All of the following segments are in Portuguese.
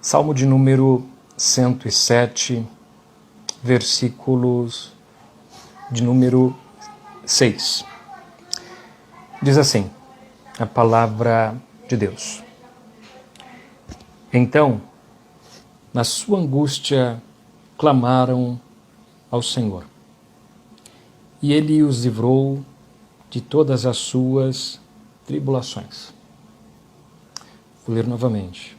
Salmo de número 107, versículos de número 6. Diz assim, a palavra de Deus. Então, na sua angústia, clamaram ao Senhor, e Ele os livrou de todas as suas tribulações. Vou ler novamente.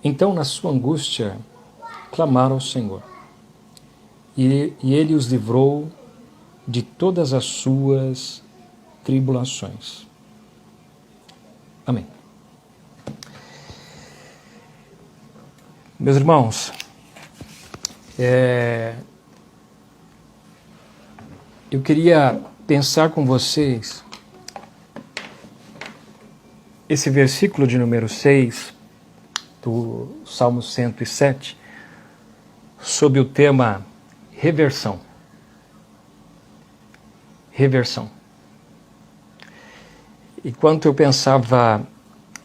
Então, na sua angústia, clamaram ao Senhor, e Ele os livrou de todas as suas tribulações. Amém. Meus irmãos, eu queria pensar com vocês esse versículo de número 6 do Salmo 107 sobre o tema reversão. Reversão. Enquanto eu pensava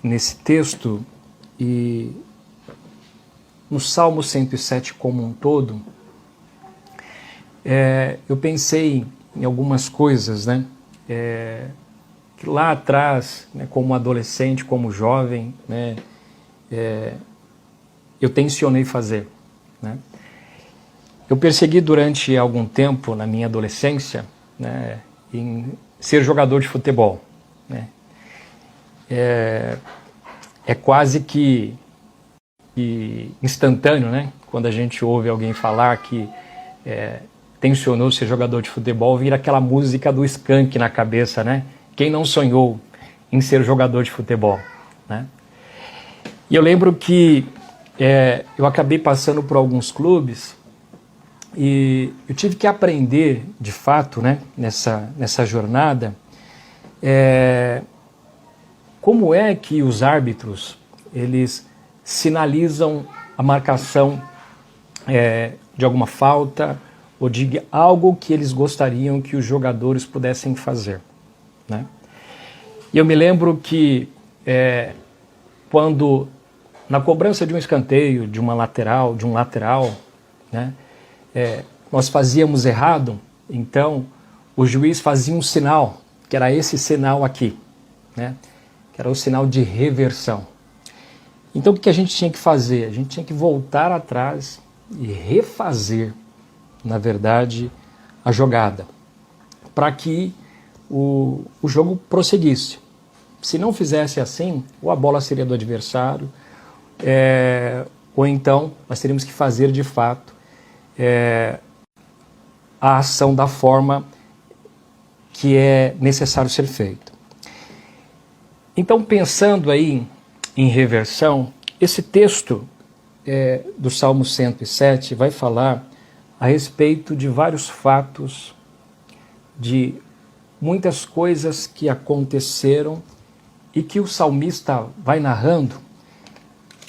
nesse texto e no Salmo 107 como um todo, eu pensei em algumas coisas, né? Que lá atrás, né, como adolescente, como jovem, né, eu tencionei fazer, né? Eu persegui durante algum tempo na minha adolescência, né, em ser jogador de futebol, né? É quase que instantâneo, né? Quando a gente ouve alguém falar que tencionou ser jogador de futebol, vira aquela música do Skank na cabeça, né? Quem não sonhou em ser jogador de futebol, né? E eu lembro que eu acabei passando por alguns clubes e eu tive que aprender, de fato, né, nessa jornada, como é que os árbitros, eles sinalizam a marcação de alguma falta ou de algo que eles gostariam que os jogadores pudessem fazer, né? E eu me lembro que quando na cobrança de um escanteio, de um lateral, né, nós fazíamos errado, então o juiz fazia um sinal, que era esse sinal aqui, né, que era o sinal de reversão. Então o que a gente tinha que fazer? A gente tinha que voltar atrás e refazer, na verdade, a jogada, para que o jogo prosseguisse. Se não fizesse assim, ou a bola seria do adversário, ou então nós teríamos que fazer de fato a ação da forma que é necessário ser feito. Então, pensando aí em reversão, esse texto do Salmo 107 vai falar a respeito de vários fatos, de muitas coisas que aconteceram e que o salmista vai narrando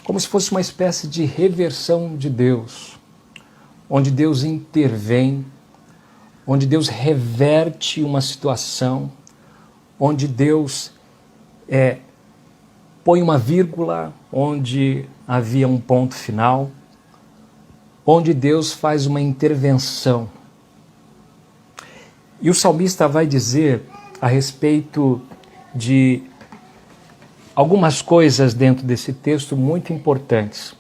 como se fosse uma espécie de reversão de Deus, onde Deus intervém, onde Deus reverte uma situação, onde Deus põe uma vírgula onde havia um ponto final, onde Deus faz uma intervenção. E o salmista vai dizer a respeito de algumas coisas dentro desse texto muito importantes,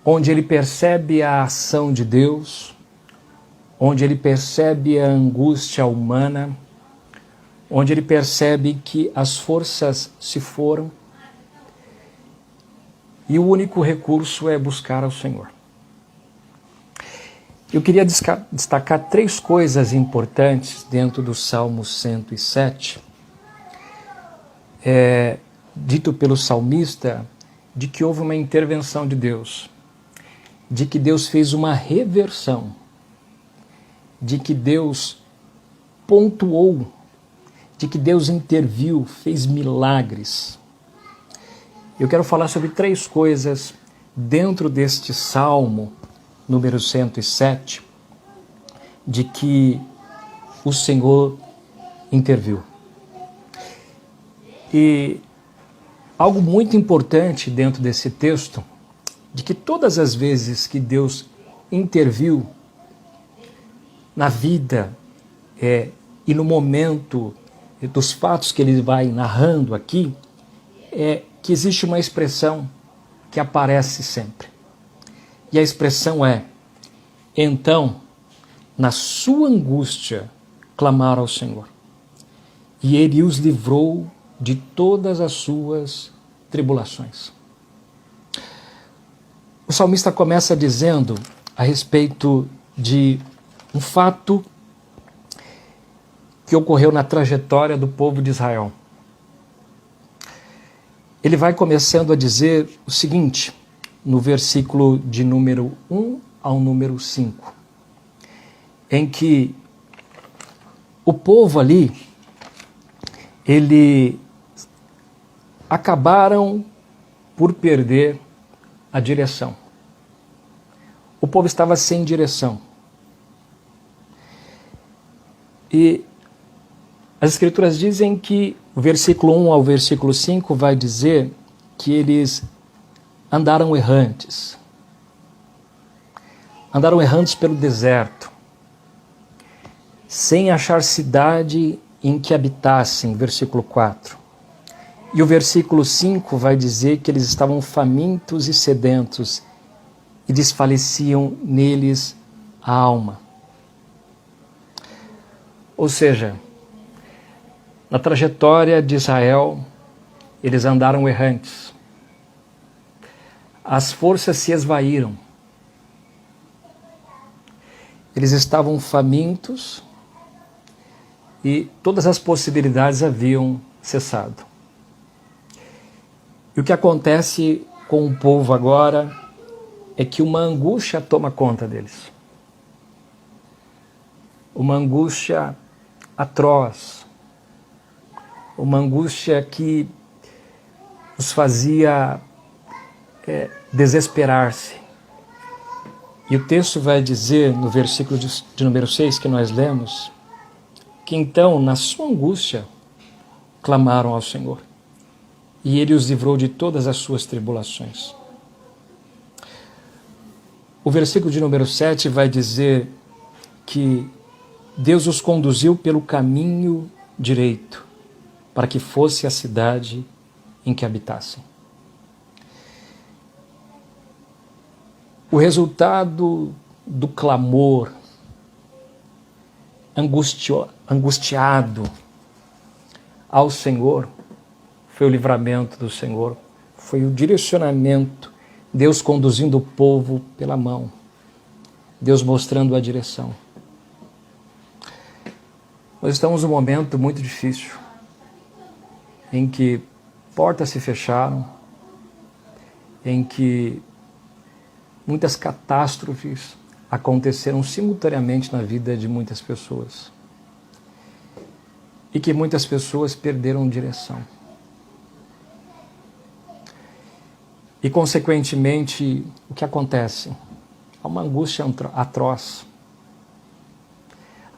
onde ele percebe a ação de Deus, onde ele percebe a angústia humana, onde ele percebe que as forças se foram e o único recurso é buscar ao Senhor. Eu queria destacar três coisas importantes dentro do Salmo 107, dito pelo salmista, de que houve uma intervenção de Deus, de que Deus fez uma reversão, de que Deus pontuou, de que Deus interviu, fez milagres. Eu quero falar sobre três coisas dentro deste Salmo número 107, de que o Senhor interviu. E algo muito importante dentro desse texto, de que todas as vezes que Deus interviu na vida e no momento dos fatos que ele vai narrando aqui, é que existe uma expressão que aparece sempre. E a expressão é: então, na sua angústia, clamaram ao Senhor, e ele os livrou de todas as suas tribulações. O salmista começa dizendo a respeito de um fato que ocorreu na trajetória do povo de Israel. Ele vai começando a dizer o seguinte, no versículo de número 1 ao número 5, em que o povo ali, acabaram por perder a direção. O povo estava sem direção. E as Escrituras dizem que o versículo 1 ao versículo 5 vai dizer que eles andaram errantes. Andaram errantes pelo deserto, sem achar cidade em que habitassem, versículo 4. E o versículo 5 vai dizer que eles estavam famintos e sedentos e desfaleciam neles a alma. Ou seja, na trajetória de Israel, eles andaram errantes. As forças se esvaíram. Eles estavam famintos e todas as possibilidades haviam cessado. E o que acontece com o povo agora é que uma angústia toma conta deles. Uma angústia atroz. Uma angústia que os fazia desesperar-se. E o texto vai dizer, no versículo de número 6 que nós lemos, que então, na sua angústia, clamaram ao Senhor, e ele os livrou de todas as suas tribulações. O versículo de número 7 vai dizer que Deus os conduziu pelo caminho direito, para que fosse a cidade em que habitassem. O resultado do clamor angustiado ao Senhor foi o livramento do Senhor, foi o direcionamento, Deus conduzindo o povo pela mão, Deus mostrando a direção. Nós estamos num momento muito difícil, em que portas se fecharam, em que muitas catástrofes aconteceram simultaneamente na vida de muitas pessoas. E que muitas pessoas perderam direção. E, consequentemente, o que acontece? Há uma angústia atroz.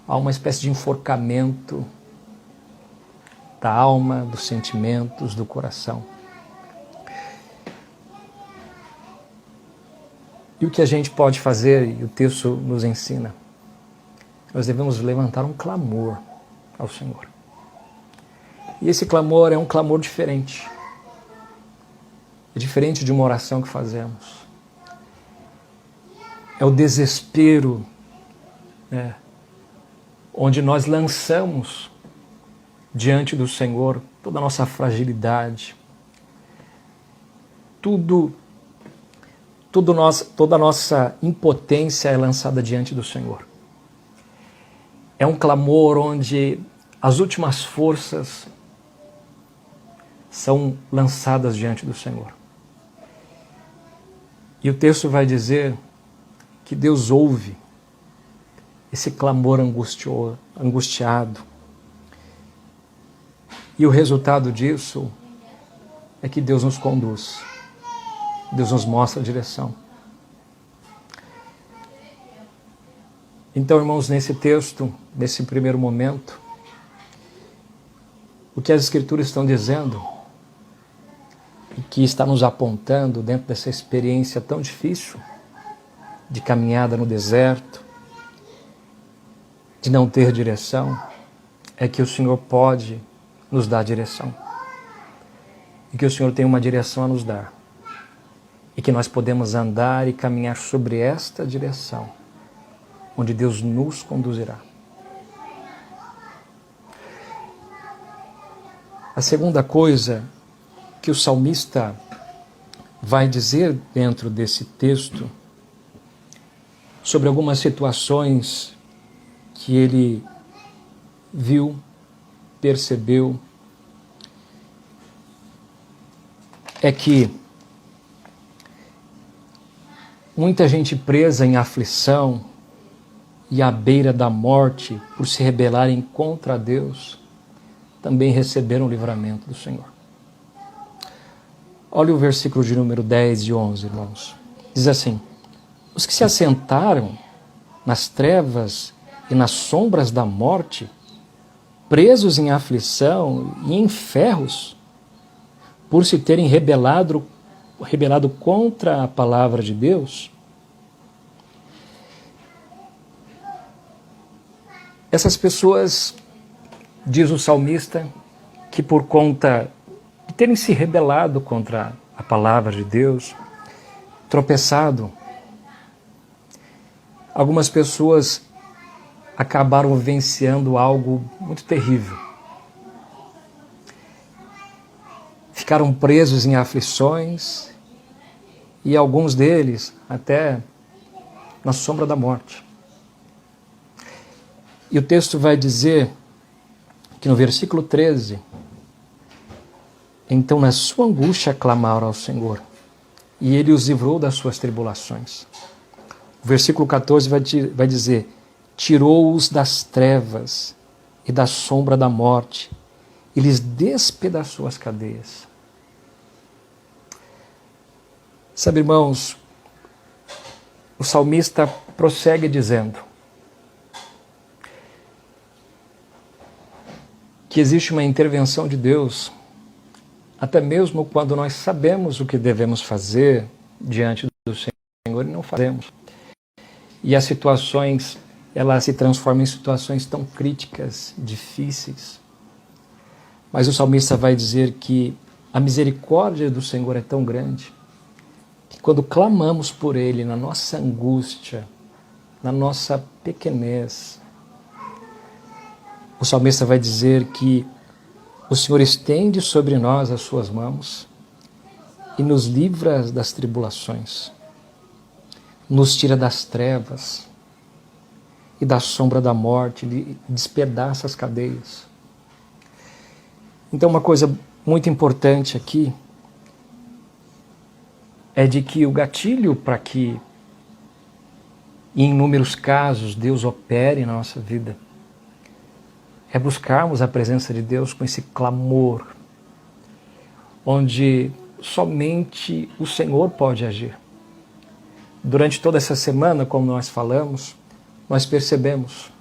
Há uma espécie de enforcamento da alma, dos sentimentos, do coração. E o que a gente pode fazer, e o texto nos ensina, nós devemos levantar um clamor ao Senhor. E esse clamor é um clamor diferente. É diferente de uma oração que fazemos. É o desespero, onde nnós lançamos diante do Senhor toda a nossa fragilidade, toda a nossa impotência é lançada diante do Senhor. É um clamor onde as últimas forças são lançadas diante do Senhor. E o texto vai dizer que Deus ouve esse clamor angustiado. E o resultado disso é que Deus nos conduz. Deus nos mostra a direção. Então, irmãos, nesse texto, nesse primeiro momento, o que as Escrituras estão dizendo que está nos apontando dentro dessa experiência tão difícil de caminhada no deserto, de não ter direção, é que o Senhor pode nos dar direção. E que o Senhor tem uma direção a nos dar. E que nós podemos andar e caminhar sobre esta direção, onde Deus nos conduzirá. A segunda coisa que o salmista vai dizer dentro desse texto, sobre algumas situações que ele viu, percebeu, é que muita gente presa em aflição e à beira da morte por se rebelarem contra Deus, também receberam o livramento do Senhor. Olha o versículo de número 10 e 11, irmãos. Diz assim: os que se assentaram nas trevas e nas sombras da morte, presos em aflição e em ferros, por se terem rebelado contra a palavra de Deus, essas pessoas, diz o salmista, que por conta de terem se rebelado contra a palavra de Deus, tropeçado, algumas pessoas acabaram vivenciando algo muito terrível. Ficaram presos em aflições e alguns deles até na sombra da morte. E o texto vai dizer que no versículo 13, então na sua angústia clamaram ao Senhor, e Ele os livrou das suas tribulações. O versículo 14 vai dizer, tirou-os das trevas e da sombra da morte, e lhes despedaçou as cadeias. Sabe, irmãos, o salmista prossegue dizendo que existe uma intervenção de Deus, até mesmo quando nós sabemos o que devemos fazer diante do Senhor e não fazemos. E as situações, elas se transformam em situações tão críticas, difíceis. Mas o salmista vai dizer que a misericórdia do Senhor é tão grande, que quando clamamos por Ele na nossa angústia, na nossa pequenez, o salmista vai dizer que o Senhor estende sobre nós as suas mãos e nos livra das tribulações, nos tira das trevas e da sombra da morte, e despedaça as cadeias. Então, uma coisa muito importante aqui é de que o gatilho para que, em inúmeros casos, Deus opere na nossa vida, é buscarmos a presença de Deus com esse clamor, onde somente o Senhor pode agir. Durante toda essa semana, como nós falamos, nós percebemos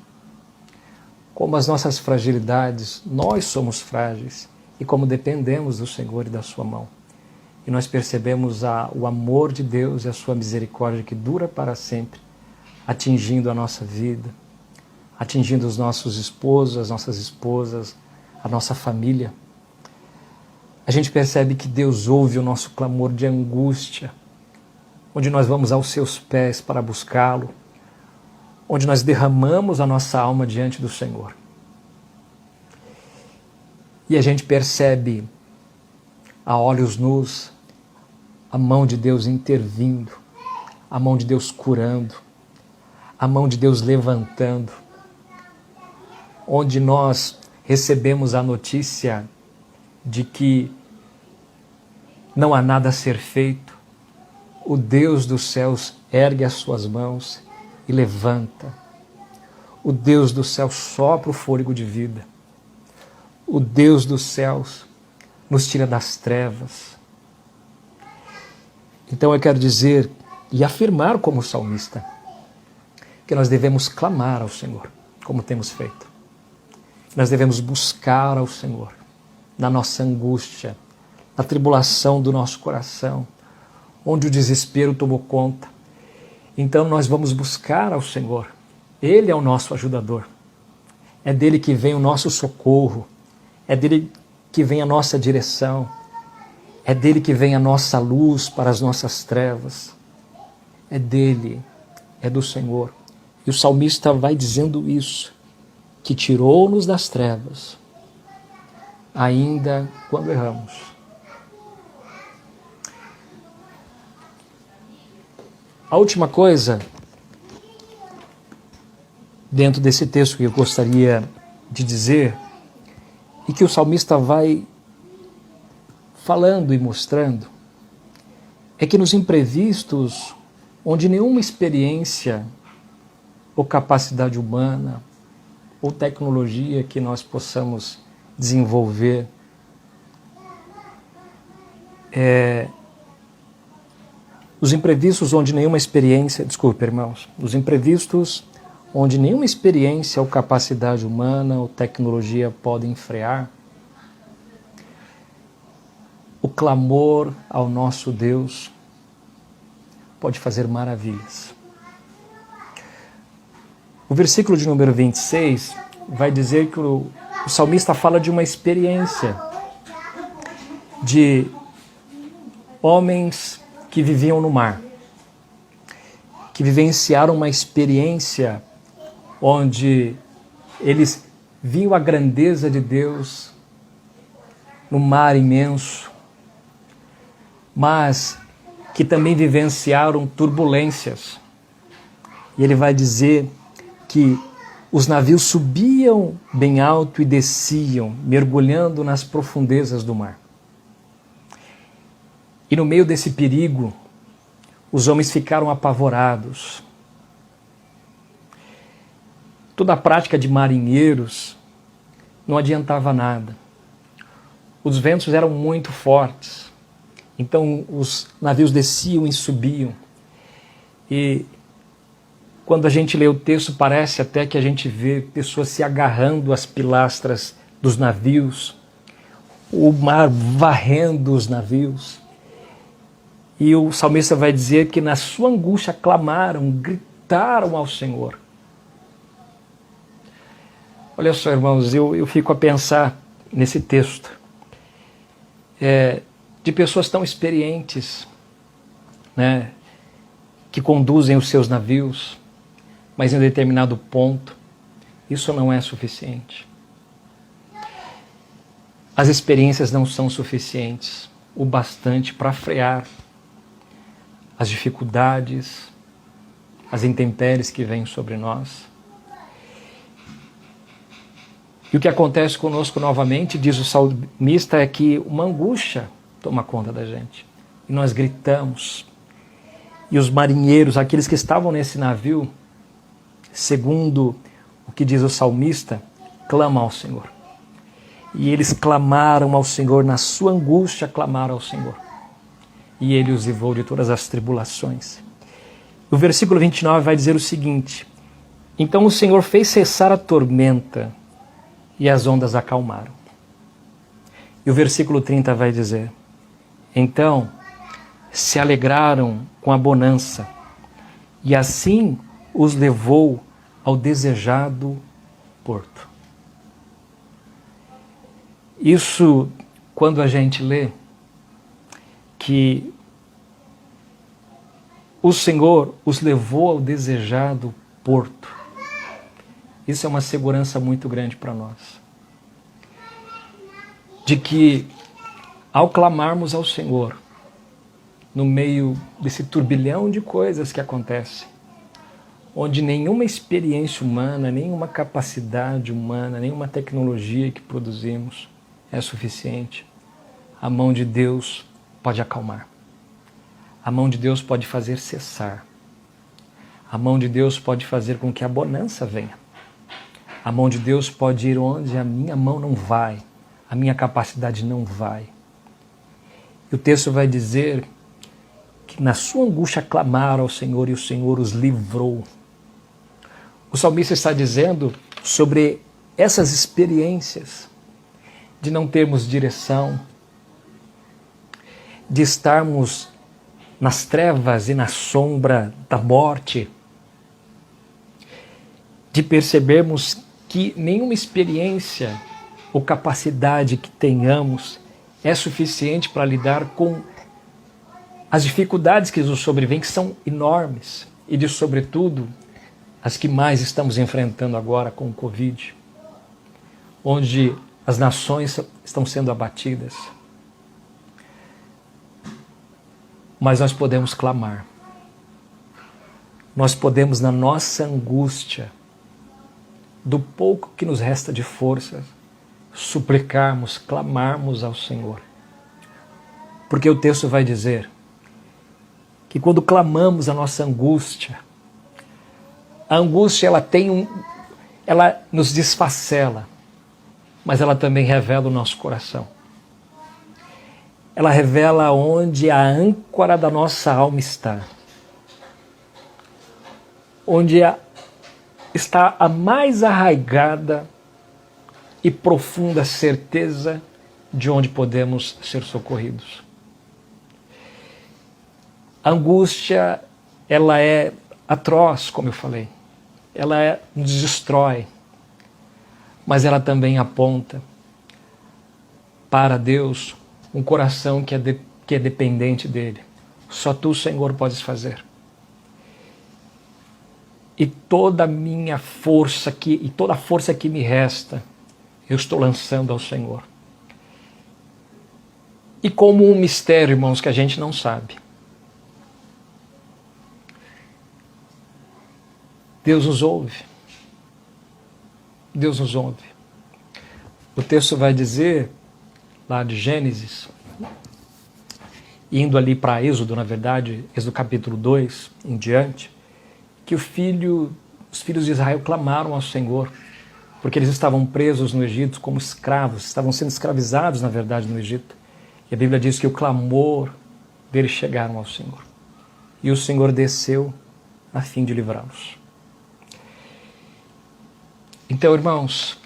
como as nossas fragilidades, nós somos frágeis, e como dependemos do Senhor e da sua mão. E nós percebemos o amor de Deus e a sua misericórdia que dura para sempre, atingindo a nossa vida, atingindo os nossos esposos, as nossas esposas, a nossa família. A gente percebe que Deus ouve o nosso clamor de angústia, onde nós vamos aos seus pés para buscá-lo, onde nós derramamos a nossa alma diante do Senhor. E a gente percebe a olhos nus a mão de Deus intervindo, a mão de Deus curando, a mão de Deus levantando, onde nós recebemos a notícia de que não há nada a ser feito, o Deus dos céus ergue as suas mãos e levanta. O Deus dos céus sopra o fôlego de vida. O Deus dos céus nos tira das trevas. Então eu quero dizer e afirmar como salmista que nós devemos clamar ao Senhor, como temos feito. Nós devemos buscar ao Senhor na nossa angústia, a tribulação do nosso coração, onde o desespero tomou conta. Então nós vamos buscar ao Senhor. Ele é o nosso ajudador. É dele que vem o nosso socorro. É dele que vem a nossa direção. É dele que vem a nossa luz para as nossas trevas. É dele, é do Senhor. E o salmista vai dizendo isso, que tirou-nos das trevas, ainda quando erramos. A última coisa, dentro desse texto que eu gostaria de dizer, e que o salmista vai falando e mostrando, é que nos imprevistos, onde nenhuma experiência ou capacidade humana ou tecnologia que nós possamos desenvolver os imprevistos onde nenhuma experiência, desculpe, irmãos, os imprevistos onde nenhuma experiência ou capacidade humana ou tecnologia podem frear, o clamor ao nosso Deus pode fazer maravilhas. O versículo de número 26 vai dizer que o salmista fala de uma experiência de homens que viviam no mar, que vivenciaram uma experiência onde eles viam a grandeza de Deus no mar imenso, mas que também vivenciaram turbulências. E ele vai dizer que os navios subiam bem alto e desciam, mergulhando nas profundezas do mar. E no meio desse perigo, os homens ficaram apavorados. Toda a prática de marinheiros não adiantava nada. Os ventos eram muito fortes, então os navios desciam e subiam. E quando a gente lê o texto, parece até que a gente vê pessoas se agarrando às pilastras dos navios, o mar varrendo os navios. E o salmista vai dizer que na sua angústia clamaram, gritaram ao Senhor. Olha só, irmãos, eu fico a pensar nesse texto de pessoas tão experientes, né, que conduzem os seus navios, mas em um determinado ponto, isso não é suficiente. As experiências não são suficientes o bastante para frear as dificuldades, as intempéries que vêm sobre nós. E o que acontece conosco novamente, diz o salmista, é que uma angústia toma conta da gente. E nós gritamos. E os marinheiros, aqueles que estavam nesse navio, segundo o que diz o salmista, clamam ao Senhor. E eles clamaram ao Senhor, na sua angústia clamaram ao Senhor. E Ele os livrou de todas as tribulações. O versículo 29 vai dizer o seguinte: então o Senhor fez cessar a tormenta e as ondas acalmaram. E o versículo 30 vai dizer: então se alegraram com a bonança, e assim os levou ao desejado porto. Isso, quando a gente lê que o Senhor os levou ao desejado porto, isso é uma segurança muito grande para nós. De que, ao clamarmos ao Senhor, no meio desse turbilhão de coisas que acontecem, onde nenhuma experiência humana, nenhuma capacidade humana, nenhuma tecnologia que produzimos é suficiente, a mão de Deus pode acalmar. A mão de Deus pode fazer cessar. A mão de Deus pode fazer com que a bonança venha. A mão de Deus pode ir onde a minha mão não vai, a minha capacidade não vai. E o texto vai dizer que na sua angústia clamaram ao Senhor e o Senhor os livrou. O salmista está dizendo sobre essas experiências de não termos direção, de estarmos nas trevas e na sombra da morte, de percebermos que nenhuma experiência ou capacidade que tenhamos é suficiente para lidar com as dificuldades que nos sobrevêm, que são enormes, e de sobretudo as que mais estamos enfrentando agora com o Covid, onde as nações estão sendo abatidas. Mas nós podemos clamar. Nós podemos, na nossa angústia, do pouco que nos resta de forças, suplicarmos, clamarmos ao Senhor. Porque o texto vai dizer que quando clamamos a nossa angústia, a angústia ela nos desfacela, mas ela também revela o nosso coração. Ela revela onde a âncora da nossa alma está. Onde está a mais arraigada e profunda certeza de onde podemos ser socorridos. A angústia, ela é atroz, como eu falei. Ela nos destrói, mas ela também aponta para Deus um coração que é dependente dele. Só tu, Senhor, podes fazer. E toda a minha força e toda a força que me resta, eu estou lançando ao Senhor. E como um mistério, irmãos, que a gente não sabe, Deus nos ouve. Deus nos ouve. O texto vai dizer, lá de Gênesis, indo ali para Êxodo, na verdade, Êxodo capítulo 2 em diante, que os filhos de Israel clamaram ao Senhor, porque eles estavam presos no Egito como escravos, estavam sendo escravizados, na verdade, no Egito. E a Bíblia diz que o clamor deles chegaram ao Senhor. E o Senhor desceu a fim de livrá-los. Então, irmãos,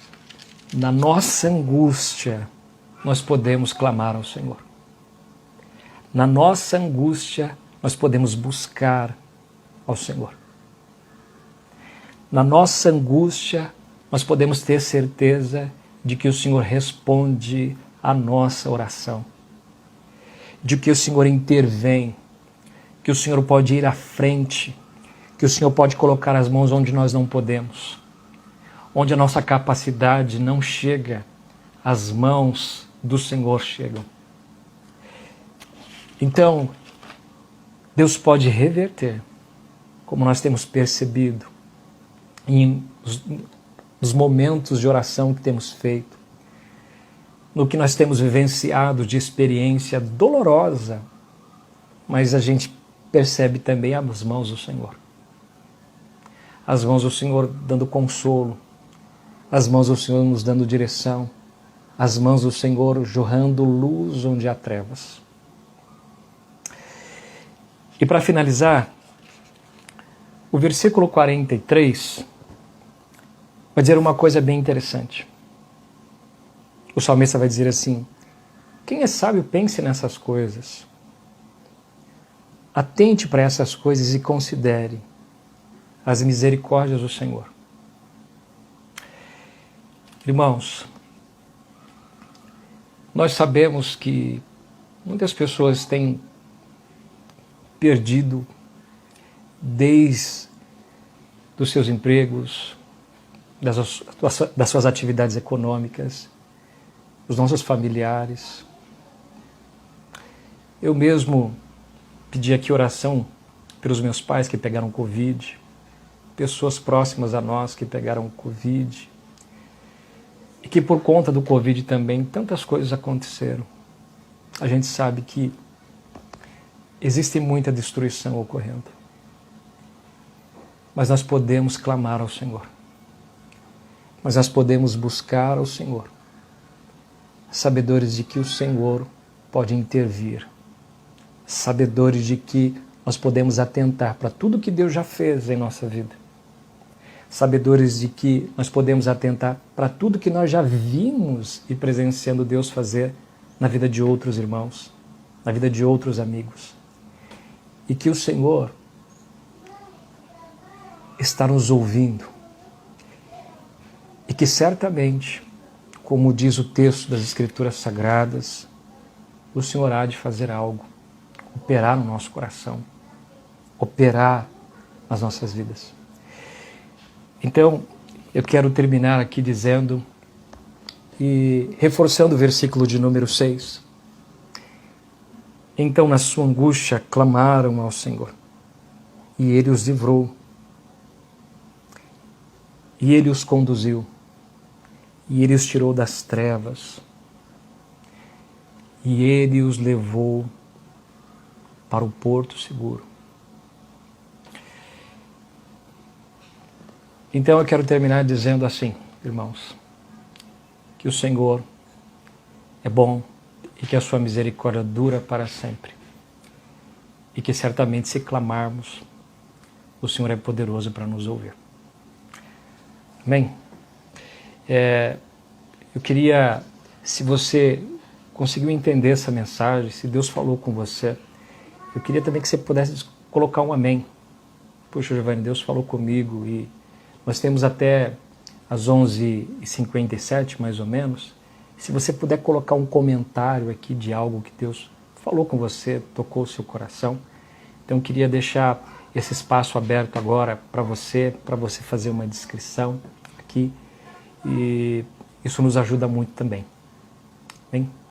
na nossa angústia, nós podemos clamar ao Senhor. Na nossa angústia, nós podemos buscar ao Senhor. Na nossa angústia, nós podemos ter certeza de que o Senhor responde à nossa oração, de que o Senhor intervém, que o Senhor pode ir à frente, que o Senhor pode colocar as mãos onde nós não podemos, onde a nossa capacidade não chega, as mãos do Senhor chegam. Então, Deus pode reverter, como nós temos percebido, nos momentos de oração que temos feito, no que nós temos vivenciado de experiência dolorosa, mas a gente percebe também as mãos do Senhor. As mãos do Senhor dando consolo, as mãos do Senhor nos dando direção, as mãos do Senhor jorrando luz onde há trevas. E para finalizar, o versículo 43 vai dizer uma coisa bem interessante. O salmista vai dizer assim: quem é sábio, pense nessas coisas. Atente para essas coisas e considere as misericórdias do Senhor. Irmãos, nós sabemos que muitas pessoas têm perdido desde os seus empregos, das suas atividades econômicas, os nossos familiares. Eu mesmo pedi aqui oração pelos meus pais que pegaram Covid, pessoas próximas a nós que pegaram Covid, e que por conta do Covid também tantas coisas aconteceram. A gente sabe que existe muita destruição ocorrendo. Mas nós podemos clamar ao Senhor. Mas nós podemos buscar ao Senhor, sabedores de que o Senhor pode intervir, sabedores de que nós podemos atentar para tudo que Deus já fez em nossa vida, sabedores de que nós podemos atentar para tudo que nós já vimos e presenciando Deus fazer na vida de outros irmãos, na vida de outros amigos. E que o Senhor está nos ouvindo. E que certamente, como diz o texto das Escrituras Sagradas, o Senhor há de fazer algo, operar no nosso coração, operar nas nossas vidas. Então, eu quero terminar aqui dizendo e reforçando o versículo de número 6. Então, na sua angústia, clamaram ao Senhor, e Ele os livrou, e Ele os conduziu, e Ele os tirou das trevas, e Ele os levou para o porto seguro. Então eu quero terminar dizendo assim, irmãos, que o Senhor é bom e que a sua misericórdia dura para sempre. E que certamente se clamarmos, o Senhor é poderoso para nos ouvir. Amém? Eu queria, se você conseguiu entender essa mensagem, se Deus falou com você, eu queria também que você pudesse colocar um amém. Puxa, Giovanni, Deus falou comigo e nós temos até às 11h57, mais ou menos. Se você puder colocar um comentário aqui de algo que Deus falou com você, tocou o seu coração. Então eu queria deixar esse espaço aberto agora para você fazer uma descrição aqui. E isso nos ajuda muito também. Bem?